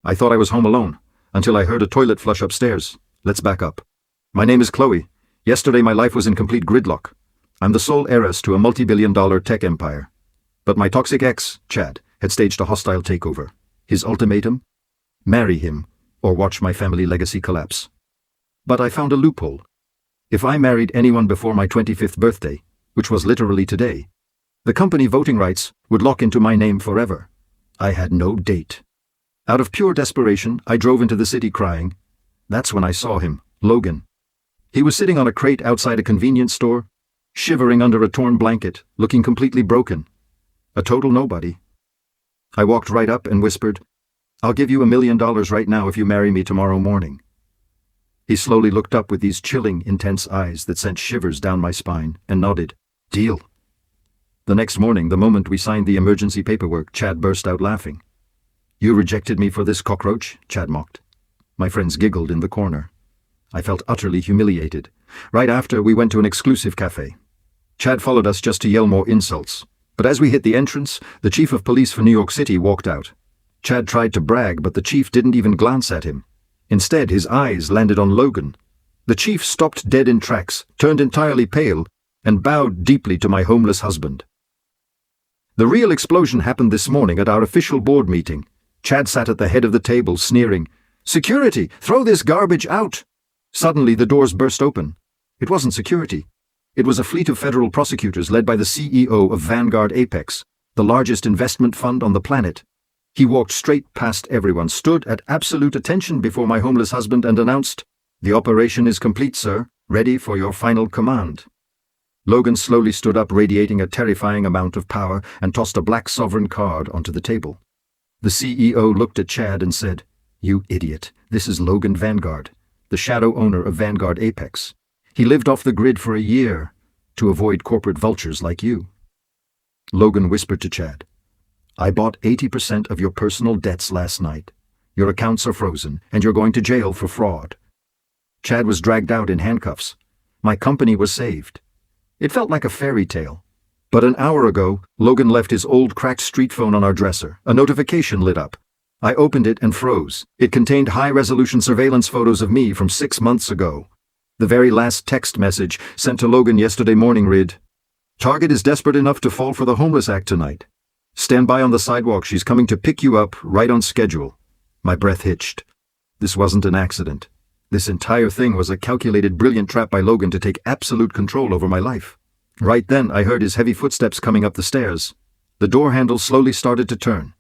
I thought I was home alone, until I heard a toilet flush upstairs. Let's back up. My name is Chloe. Yesterday my life was in complete gridlock. I'm the sole heiress to a multi-billion-dollar tech empire. But my toxic ex, Chad, had staged a hostile takeover. His ultimatum? Marry him, or watch my family legacy collapse. But I found a loophole. If I married anyone before my 25th birthday, which was literally today, the company voting rights would lock into my name forever. I had no date. Out of pure desperation, I drove into the city crying. That's when I saw him, Logan. He was sitting on a crate outside a convenience store, shivering under a torn blanket, looking completely broken. A total nobody. I walked right up and whispered, "I'll give you $1 million right now if you marry me tomorrow morning." He slowly looked up with these chilling, intense eyes that sent shivers down my spine and nodded, "Deal." The next morning, the moment we signed the emergency paperwork, Chad burst out laughing. "You rejected me for this cockroach?" Chad mocked. My friends giggled in the corner. I felt utterly humiliated. Right after, we went to an exclusive cafe. Chad followed us just to yell more insults. But as we hit the entrance, the chief of police for New York City walked out. Chad tried to brag, but the chief didn't even glance at him. Instead, his eyes landed on Logan. The chief stopped dead in tracks, turned entirely pale, and bowed deeply to my homeless husband. The real explosion happened this morning at our official board meeting. Chad sat at the head of the table, sneering, "Security, throw this garbage out!" Suddenly, the doors burst open. It wasn't security. It was a fleet of federal prosecutors led by the CEO of Vanguard Apex, the largest investment fund on the planet. He walked straight past everyone, stood at absolute attention before my homeless husband and announced, "The operation is complete, sir. Ready for your final command." Logan slowly stood up, radiating a terrifying amount of power, and tossed a black sovereign card onto the table. The CEO looked at Chad and said, "You idiot, this is Logan Vanguard, the shadow owner of Vanguard Apex. He lived off the grid for a year to avoid corporate vultures like you." Logan whispered to Chad, "I bought 80% of your personal debts last night. Your accounts are frozen, and you're going to jail for fraud." Chad was dragged out in handcuffs. My company was saved. It felt like a fairy tale. But an hour ago, Logan left his old cracked street phone on our dresser. A notification lit up. I opened it and froze. It contained high-resolution surveillance photos of me from 6 months ago. The very last text message sent to Logan yesterday morning read, "Target is desperate enough to fall for the Homeless Act tonight. Stand by on the sidewalk, she's coming to pick you up right on schedule." My breath hitched. This wasn't an accident. This entire thing was a calculated, brilliant trap by Logan to take absolute control over my life. Right then, I heard his heavy footsteps coming up the stairs. The door handle slowly started to turn.